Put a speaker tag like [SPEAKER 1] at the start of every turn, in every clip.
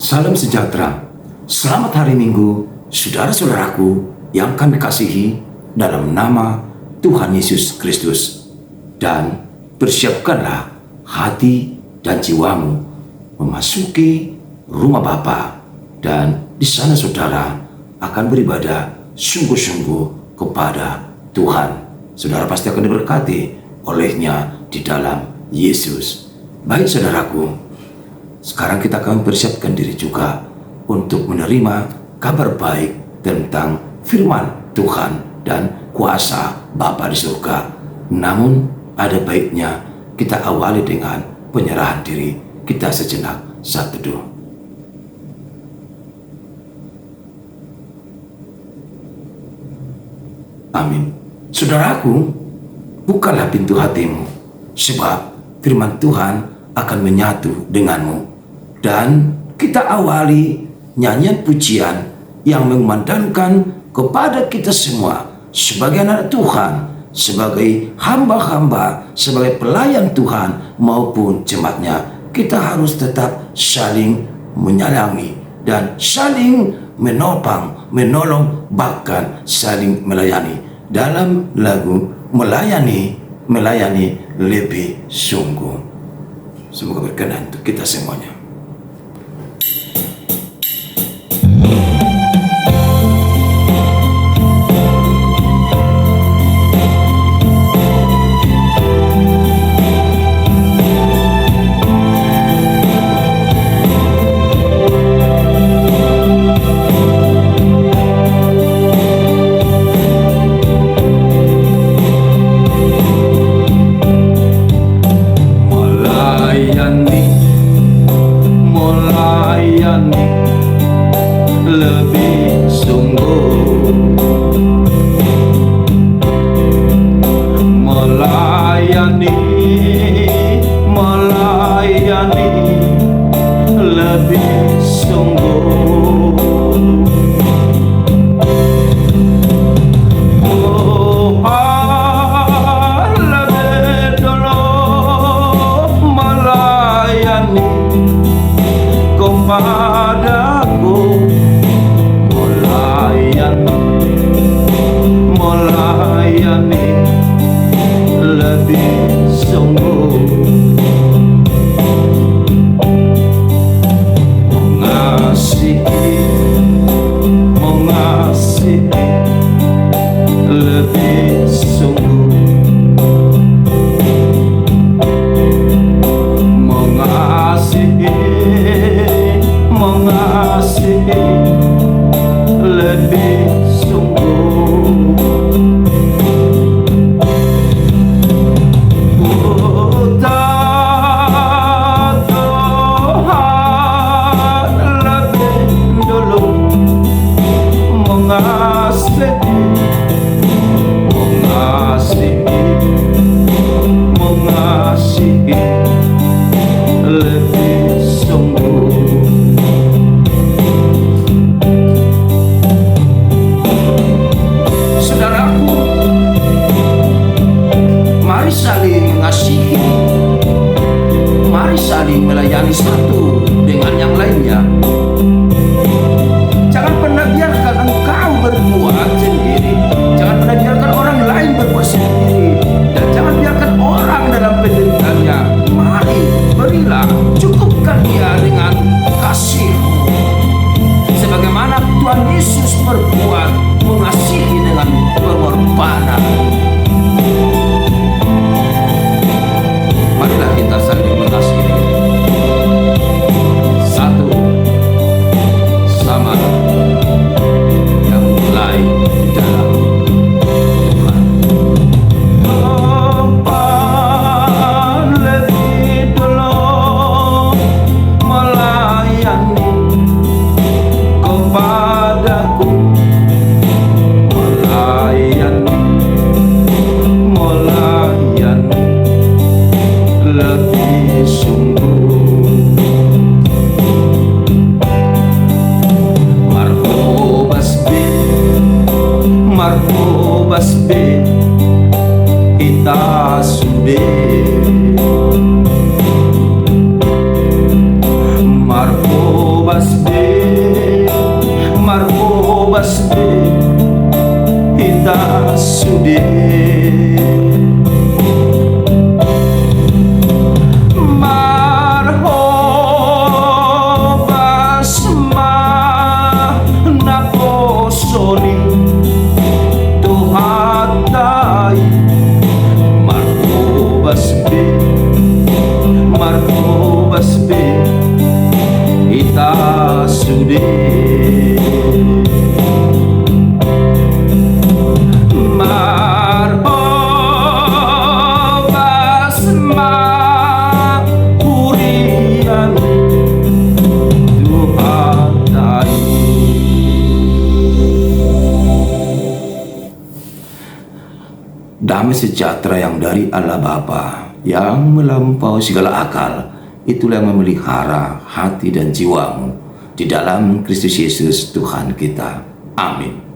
[SPEAKER 1] Salam sejahtera, selamat hari Minggu, saudara-saudaraku yang kami kasihi dalam nama Tuhan Yesus Kristus. Dan persiapkanlah hati dan jiwamu memasuki rumah Bapa, dan di sana saudara akan beribadah sungguh-sungguh kepada Tuhan. Saudara pasti akan diberkati olehnya di dalam Yesus. Baik saudaraku, sekarang kita akan persiapkan diri juga untuk menerima kabar baik tentang firman Tuhan dan kuasa Bapa di surga. Namun ada baiknya kita awali dengan penyerahan diri. Kita sejenak saat teduh. Amin. Saudaraku, bukalah pintu hatimu, sebab firman Tuhan akan menyatu denganmu. Dan kita awali nyanyian pujian yang mengumandangkan kepada kita semua sebagai anak Tuhan, sebagai hamba-hamba, sebagai pelayan Tuhan maupun jemaatnya. Kita harus tetap saling menyayangi dan saling menopang, menolong, bahkan saling melayani. Dalam lagu melayani lebih sungguh. Semoga berkenan untuk kita semuanya. Lebih sungguh melayani lebih sungguh. Tuhan lebih dulu melayani kepadaku, melayani lebih sungguh, mengasihi lebih sungguh, mengasihi lebih sungguh. Mengasihi lebih sungguh. Saudaraku, mari saling mengasihi, mari saling melayani satu dengan yang lainnya. Jangan pernah biarkan engkau berbuat sendiri, jangan pernah biarkan orang lain berbuat sendiri, dan jangan biarkan orang dalam penderitaannya. Mari berilah, cukupkan dia dengan kasih-Mu, sebagaimana Tuhan Yesus berbuat, mengasihi dengan pengorbanan. Marilah kita saling mengasihi satu sama yang mulai dalam Tuhan. Tuhan lebih dulu melayani kepadaku, melayani lebih sungguh. Markobas B kita sudah Markobas B basbe ita sude marhobas ma naposoni tuhatai marhobas be ita sude marhobas ma hurian tuhatai. Damai sejahtera yang dari Allah Bapa yang melampaui segala akal, itulah yang memelihara hati dan jiwamu di dalam Kristus Yesus Tuhan kita. Amin.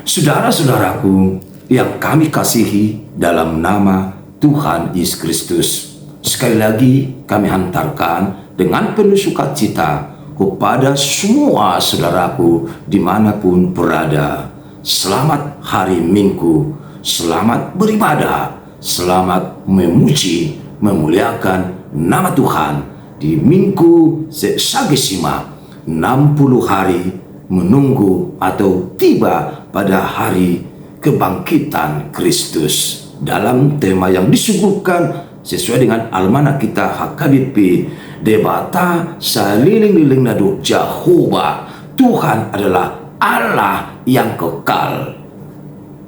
[SPEAKER 1] Saudara-saudaraku yang kami kasihi dalam nama Tuhan Yesus Kristus, sekali lagi kami hantarkan dengan penuh sukacita kepada semua saudaraku dimanapun berada. Selamat hari Minggu, selamat beribadah, selamat memuji, memuliakan nama Tuhan di Minggu Sesagesima 60 hari menunggu atau tiba pada hari kebangkitan Kristus. Dalam tema yang disuguhkan sesuai dengan almanak kita HKBP, debata saliling-liling nadu Jehovah, Tuhan adalah Allah yang kekal.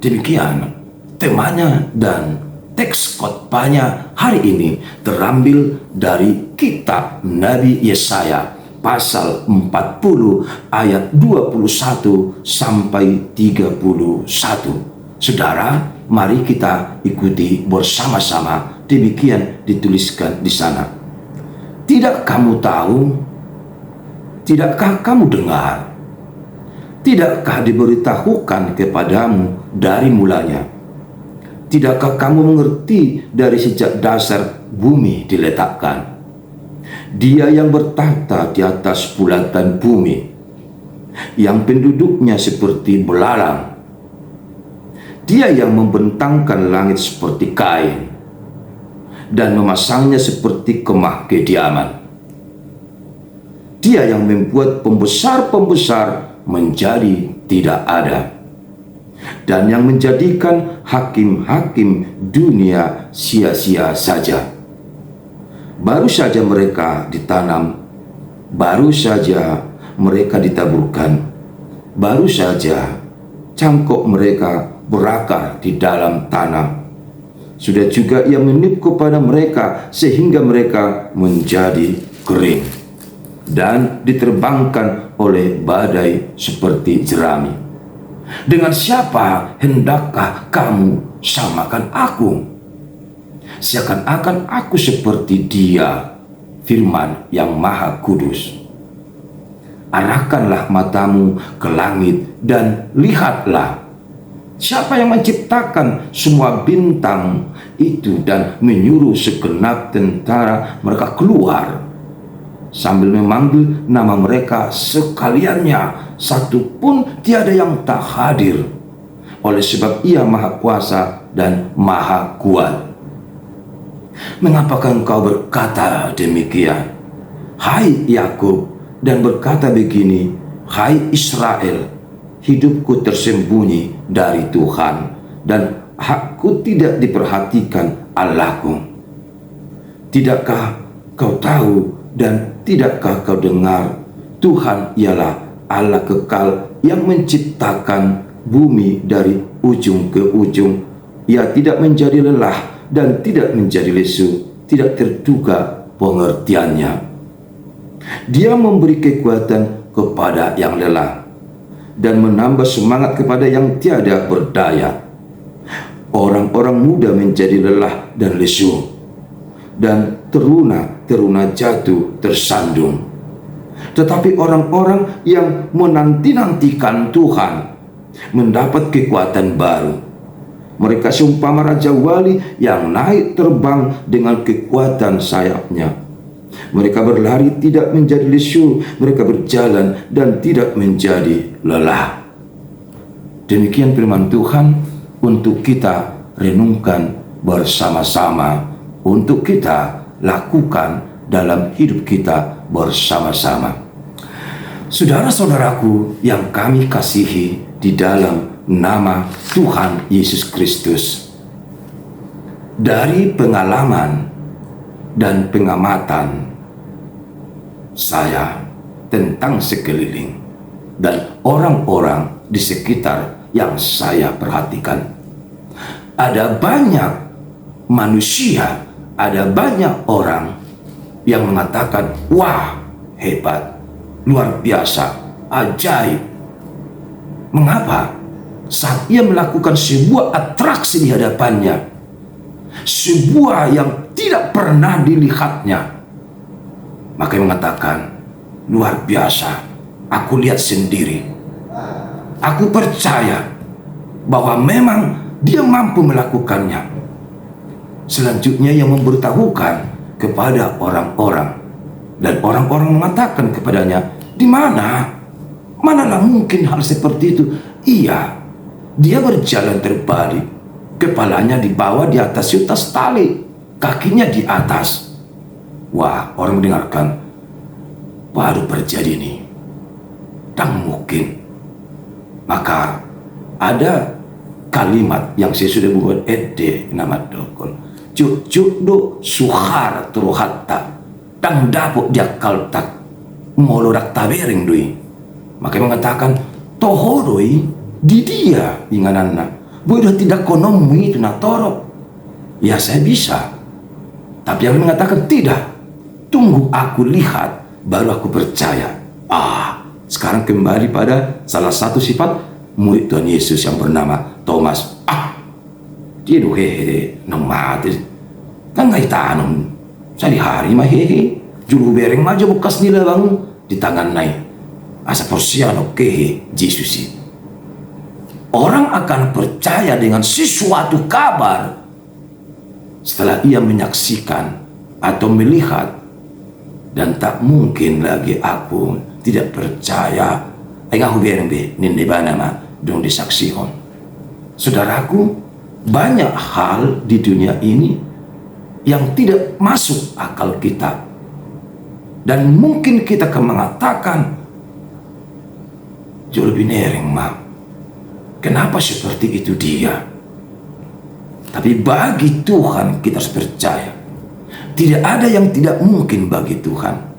[SPEAKER 1] Demikian temanya dan teks khotbahnya hari ini terambil dari kitab Nabi Yesaya pasal 40 ayat 21 sampai 31. Saudara, mari kita ikuti bersama-sama. Demikian dituliskan di sana. Tidak kamu tahu? Tidakkah kamu dengar? Tidakkah diberitahukan kepadamu dari mulanya? Tidakkah kamu mengerti dari sejak dasar bumi diletakkan? Dia yang bertahta di atas bulatan bumi, yang penduduknya seperti belalang. Dia yang membentangkan langit seperti kain dan memasangnya seperti kemah kediaman. Dia yang membuat pembesar-pembesar menjadi tidak ada, dan yang menjadikan hakim-hakim dunia sia-sia saja. Baru saja mereka ditanam, baru saja mereka ditaburkan, baru saja cangkok mereka berakar di dalam tanah. Sudah juga ia meniup kepada mereka sehingga mereka menjadi kering dan diterbangkan oleh badai seperti jerami. Dengan siapa hendakkah kamu samakan aku? Seakan-akan aku seperti Dia, firman yang Maha Kudus. Arahkanlah matamu ke langit dan lihatlah, siapa yang menciptakan semua bintang itu dan menyuruh segenap tentara mereka keluar, sambil memanggil nama mereka sekaliannya, satu pun tiada yang tak hadir, oleh sebab Ia Maha Kuasa dan Maha Kuat. Mengapakah engkau berkata demikian, hai Yakub, dan berkata begini, hai Israel, hidupku tersembunyi dari Tuhan, dan hakku tidak diperhatikan Allahku. Tidakkah kau tahu dan tidakkah kau dengar? Tuhan ialah Allah kekal yang menciptakan bumi dari ujung ke ujung. Ia tidak menjadi lelah dan tidak menjadi lesu, tidak terduga pengertiannya. Dia memberi kekuatan kepada yang lelah dan menambah semangat kepada yang tiada berdaya. Orang-orang muda menjadi lelah dan lesu, dan teruna jatuh tersandung. Tetapi orang-orang yang menanti-nantikan Tuhan mendapat kekuatan baru. Mereka seumpama raja wali yang naik terbang dengan kekuatan sayapnya. Mereka berlari tidak menjadi lesu, mereka berjalan dan tidak menjadi lelah. Demikian firman Tuhan untuk kita renungkan bersama-sama, untuk kita lakukan dalam hidup kita bersama-sama. Saudara-saudaraku yang kami kasihi di dalam nama Tuhan Yesus Kristus, dari pengalaman dan pengamatan saya tentang sekeliling dan orang-orang di sekitar yang saya perhatikan, ada banyak manusia, ada banyak orang yang mengatakan, wah, hebat, luar biasa, ajaib. Mengapa? Saat ia melakukan sebuah atraksi di hadapannya, sebuah yang tidak pernah dilihatnya, maka ia mengatakan, luar biasa, aku lihat sendiri. Aku percaya bahwa memang dia mampu melakukannya. Selanjutnya ia memberitahukan kepada orang-orang, dan orang-orang mengatakan kepadanya, di mana? Manalah mungkin hal seperti itu? Iya, dia berjalan terbalik, kepalanya di bawah di atas yutas tali, kakinya di atas. Wah, orang mendengarkan, baru terjadi ini, dan mungkin. Maka ada kalimat yang saya sudah buat nama dokon, cuk do suhar turuhatta tang dapuk dia kaltak molorak tabering dui. Maka mengatakan tohodoi di dia ingananna boleh tidak konomi itu natoro. Ya saya bisa, tapi yang mengatakan tidak, tunggu aku lihat baru aku percaya. Sekarang kembali pada salah satu sifat murid Tuhan Yesus yang bernama Thomas. Dia do hehe mati kan ngai tanam sehari-hari mah hehe juru bereng mah bekas nila bang di tangan naik asa porsiano kehe Yesus. Orang akan percaya dengan sesuatu kabar setelah ia menyaksikan atau melihat, dan tak mungkin lagi aku tidak percaya aku bereng be ninde bana ma dong disaksikan. Saudaraku, banyak hal di dunia ini yang tidak masuk akal kita, dan mungkin kita akan mengatakan jauh lebih nereng ma, kenapa seperti itu dia? Tapi bagi Tuhan kita harus percaya, tidak ada yang tidak mungkin bagi Tuhan.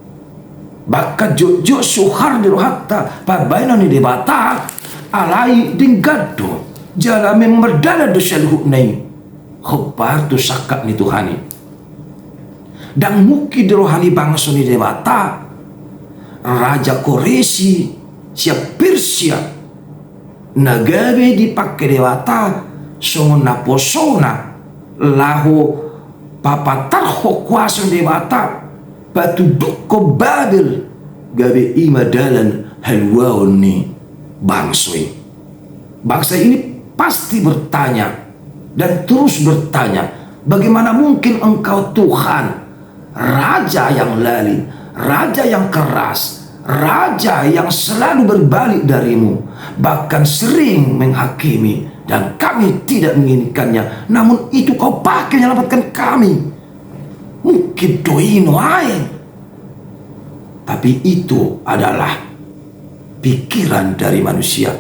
[SPEAKER 1] Baka jojo suhar di rohatta pabaina ni debata alai dinggado jala memerdana dosa luhunai khobar tu sakat ni Tuhani dan muki di rohani bangsa ni debata Raja Koresi siap Persia nagabe dipakai debata sona posona lahu papatarho kuasa debata batu dukko Babel gabe imadalan halwaon ni bangsoi. Bangsa ini pasti bertanya dan terus bertanya, bagaimana mungkin engkau Tuhan, raja yang lalim, raja yang keras, raja yang selalu berbalik darimu, bahkan sering menghakimi, dan kami tidak menginginkannya, namun itu kau pakai menyelamatkan kami. Mungkin doino aing, tapi itu adalah pikiran dari manusia.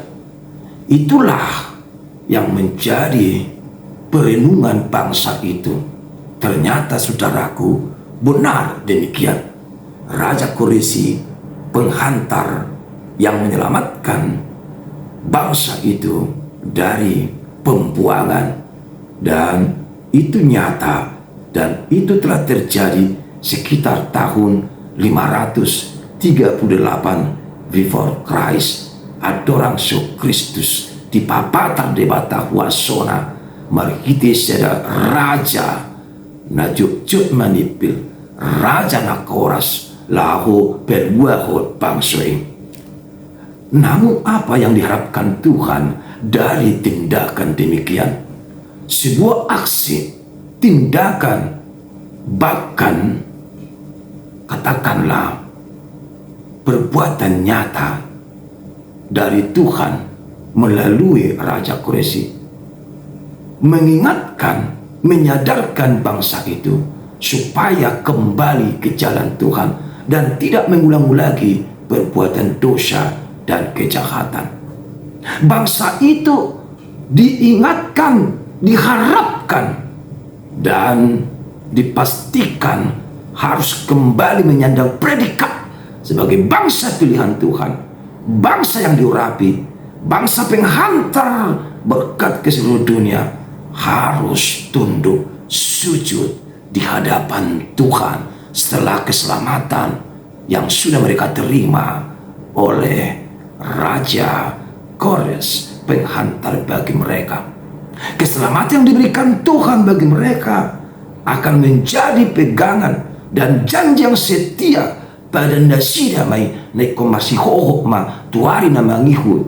[SPEAKER 1] Itulah yang menjadi perenungan bangsa itu. Ternyata saudaraku, benar demikian. Raja Koresi, penghantar yang menyelamatkan bangsa itu dari pembuangan, dan itu nyata. Dan itu telah terjadi sekitar tahun 538 before Christ. Adorang Kristus di papatar debata huasona marhiti seda raja na juk manipil raja na koras lahu perbuaho bangsoi. Namun apa yang diharapkan Tuhan dari tindakan demikian? Sebuah aksi, tindakan, bahkan katakanlah perbuatan nyata dari Tuhan melalui Raja Quraisy mengingatkan, menyadarkan bangsa itu supaya kembali ke jalan Tuhan dan tidak mengulang lagi perbuatan dosa dan kejahatan. Bangsa itu diingatkan, diharapkan, dan dipastikan harus kembali menyandang predikat sebagai bangsa pilihan Tuhan, bangsa yang diurapi, bangsa penghantar berkat ke seluruh dunia, harus tunduk sujud di hadapan Tuhan setelah keselamatan yang sudah mereka terima oleh Raja Kores, penghantar bagi mereka. Keselamatan yang diberikan Tuhan bagi mereka akan menjadi pegangan dan janji yang setia pada nasida mai neko masih hohok ma tuari na mangihu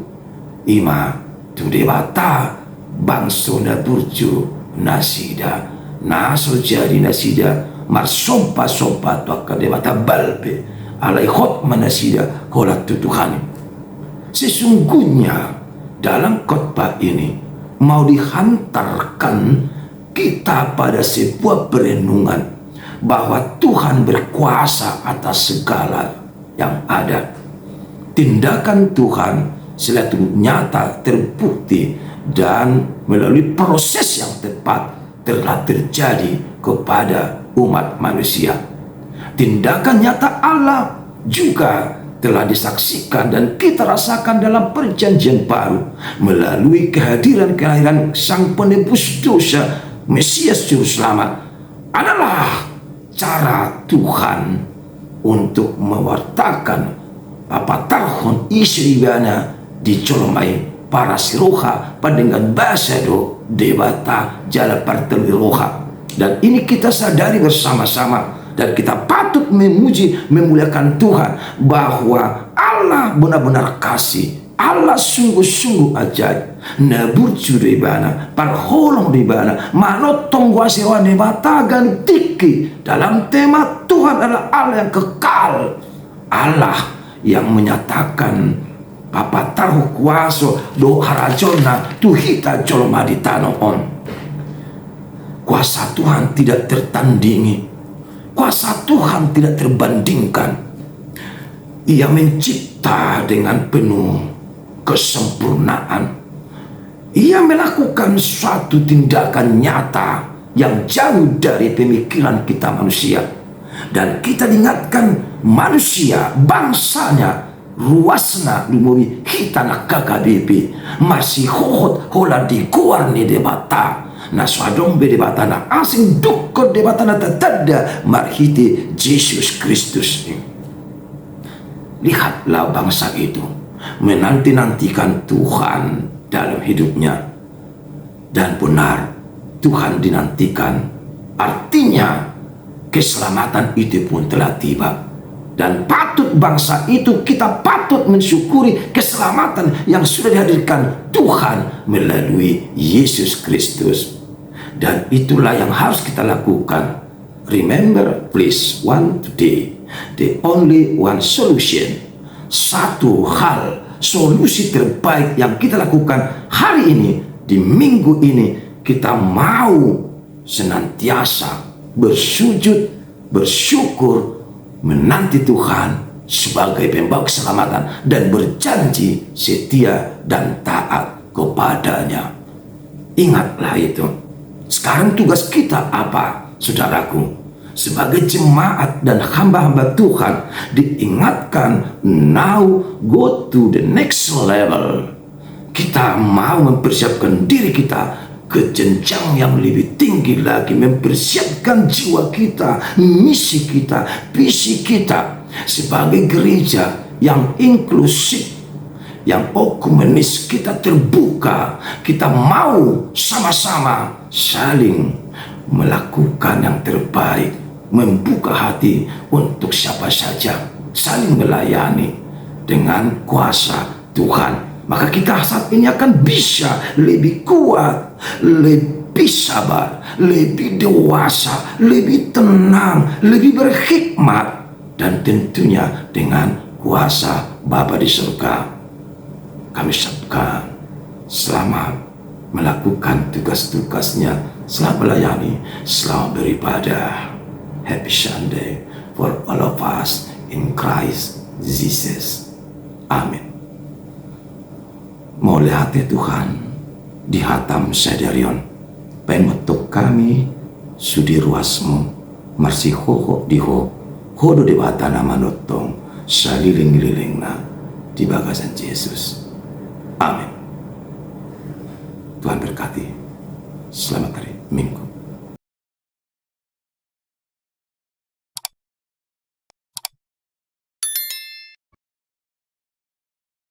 [SPEAKER 1] ima tu debata bangso na burju nasida naso jadi nasida marsompa sompa tu akan debata balpe alai hot manasida holat tutuhani. Sesungguhnya dalam khotbah ini mau dihantarkan kita pada sebuah perenungan bahwa Tuhan berkuasa atas segala yang ada. Tindakan Tuhan selalu nyata, terbukti, dan melalui proses yang tepat telah terjadi kepada umat manusia. Tindakan nyata Allah juga telah disaksikan dan kita rasakan dalam perjanjian baru melalui kehadiran Sang Penebus dosa Mesias Juru Selamat. Adalah cara Tuhan untuk mewartakan apa tarhon isribana dicolomai para siroha dengan bahasa do debata jala parteliroha. Dan ini kita sadari bersama-sama dan kita patut memuji, memuliakan Tuhan bahwa Allah benar-benar kasih, Allah sungguh-sungguh ajaib. Naburju ribana, parholong ribana, manotong wasiwan matagan tiki. Dalam tema Tuhan adalah Allah yang kekal, Allah yang menyatakan papa taruh kuaso do harajona tuhita colomadi tanoon. Kuasa Tuhan tidak tertandingi, kuasa Tuhan tidak terbandingkan. Ia mencipta dengan penuh kesempurnaan. Ia melakukan suatu tindakan nyata yang jauh dari pemikiran kita manusia. Dan kita diingatkan manusia, bangsanya, ruasna lumuri hitana KKBP masih hohot hola di kuar ni debata na swadong be debata na asing dukko debata na tatada marhiti Yesus Kristus. Lihatlah bangsa itu menanti-nantikan Tuhan dalam hidupnya, dan benar Tuhan dinantikan, artinya keselamatan itu pun telah tiba. Dan patut bangsa itu, kita patut mensyukuri keselamatan yang sudah dihadirkan Tuhan melalui Yesus Kristus. Dan itulah yang harus kita lakukan. Remember, please, one today, the only one solution. Satu hal, solusi terbaik yang kita lakukan hari ini, di minggu ini, kita mau senantiasa bersujud, bersyukur, menanti Tuhan sebagai pembawa keselamatan dan berjanji setia dan taat kepadanya. Ingatlah itu. Sekarang tugas kita apa, saudaraku? Sebagai jemaat dan hamba-hamba Tuhan diingatkan, now go to the next level. Kita mau mempersiapkan diri kita ke jenjang yang lebih tinggi lagi, mempersiapkan jiwa kita, misi kita, visi kita sebagai gereja yang inklusif, yang okumenis. Kita terbuka, kita mau sama-sama saling melakukan yang terbaik, membuka hati untuk siapa saja, saling melayani dengan kuasa Tuhan. Maka kita saat ini akan bisa lebih kuat, lebih sabar, lebih dewasa, lebih tenang, lebih berhikmat, dan tentunya dengan kuasa Bapa di surga. Kami sabkan selamat melakukan tugas-tugasnya, selamat melayani, selamat beribadah. Happy Sunday for all of us in Christ Jesus. Amin. Mulai hati Tuhan dihatam sadarion, penutup kami sudi ruasmu, marsi hoho diho, hodo di batana manotong, saliling-lilingna di bagasan Yesus. Amin. Tuhan berkati. Selamat hari Minggu.